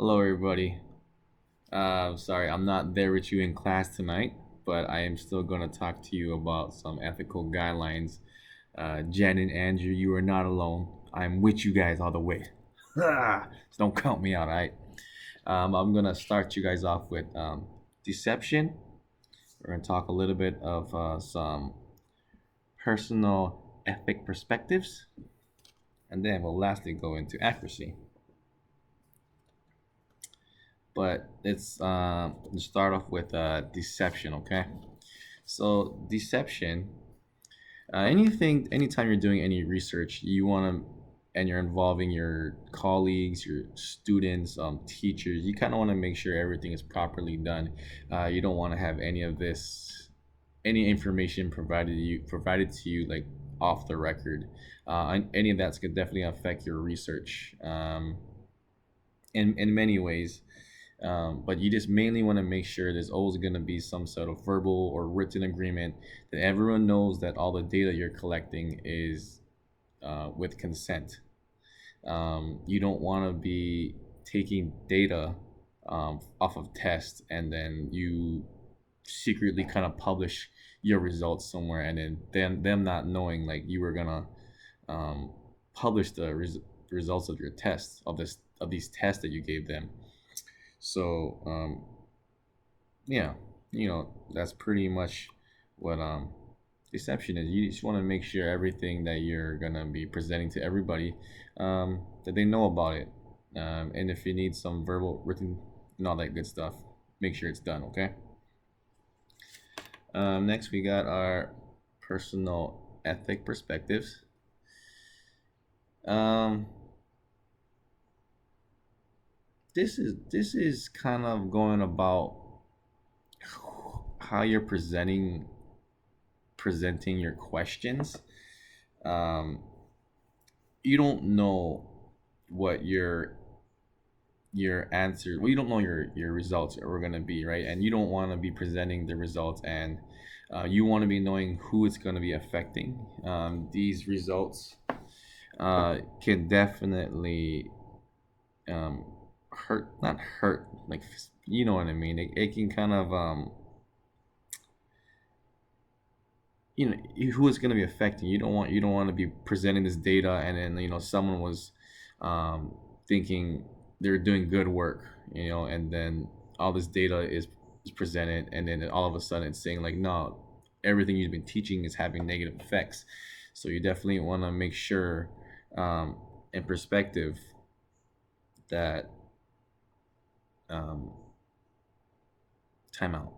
Hello, everybody. Sorry, I'm not there with you in class tonight, but I am still going to talk to you about some ethical guidelines. Jen and Andrew, you are not alone. I'm with you guys all the way. So don't count me out, all right? I'm going to start you guys off with deception. We're going to talk a little bit of some personal ethic perspectives, and then we'll lastly go into accuracy. But let's start off with deception, okay? So deception, anytime you're doing any research, you want to, and you're involving your colleagues, your students, teachers, you kind of want to make sure everything is properly done. You don't want to have any information provided to you like off the record. And any of that's could definitely affect your research. In many ways. But you just mainly want to make sure there's always going to be some sort of verbal or written agreement that everyone knows that all the data you're collecting is with consent. You don't want to be taking data off of tests and then you secretly kind of publish your results somewhere and then them not knowing like you were gonna publish the results of your tests of these tests that you gave them. So yeah, that's pretty much what deception is. You just want to make sure everything that you're gonna be presenting to everybody, that they know about it. And if you need some verbal, written, and all that good stuff, make sure it's done. Okay. Next, we got our personal ethic perspectives. Um, this is kind of going about how you're presenting your questions. Um, you don't know what your answer. Well, you don't know your results are going to be, right, and you don't want to be presenting the results, and you want to be knowing who it's going to be affecting. These results can definitely um, hurt, not hurt, like, you know what I mean. It can kind of who it's going to be affecting. You don't want to be presenting this data and then someone was thinking they're doing good work, and then all this data is presented, and then all of a sudden it's saying like, no, everything you've been teaching is having negative effects. So you definitely want to make sure, in perspective, that um, timeout.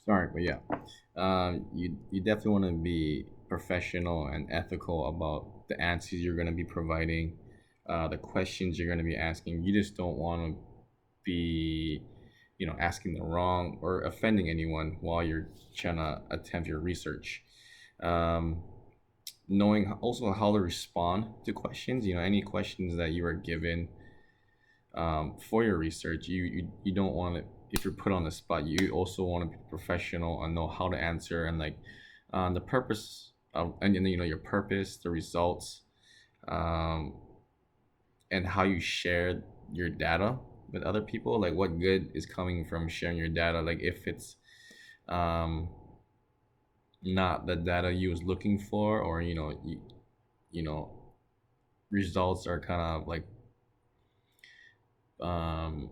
Sorry, but yeah, you definitely want to be professional and ethical about the answers you're going to be providing, the questions you're going to be asking. You just don't want to be, asking the wrong or offending anyone while you're trying to attempt your research. Um, Knowing also how to respond to questions. Any questions that you are given for your research, you don't want to, if you're put on the spot, you also want to be professional and know how to answer, and like the purpose of, and your purpose, the results, um, and how you share your data with other people, like what good is coming from sharing your data, like if it's um, not the data you was looking for, or you know results are kind of like um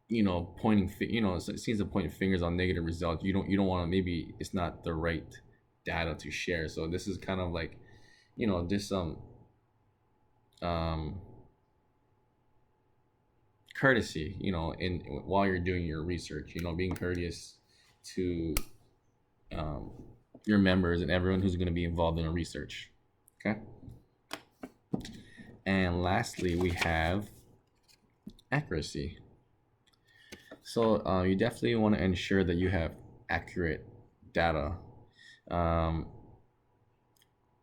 it seems to point fingers on negative results. You don't want to, maybe it's not the right data to share. So this is kind of like, this um courtesy, in while you're doing your research, being courteous to um your members and everyone who's going to be involved in the research. Okay. And lastly, we have accuracy. So you definitely want to ensure that you have accurate data. um,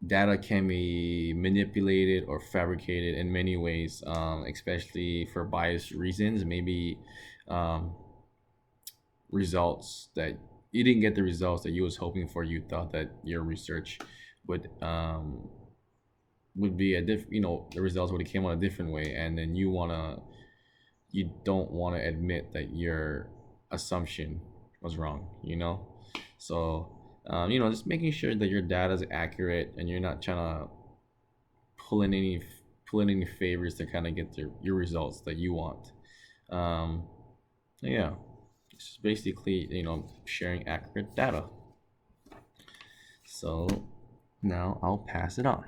Data can be manipulated or fabricated in many ways, especially for biased reasons. Maybe um, results that you didn't get the results that you was hoping for. You thought that your research would would be a the results would have came out a different way, and then you don't want to admit that your assumption was wrong, so just making sure that your data is accurate and you're not trying to pull in any pull in any favors to kind of get your results that you want. um yeah, it's basically sharing accurate data. So now I'll pass it on.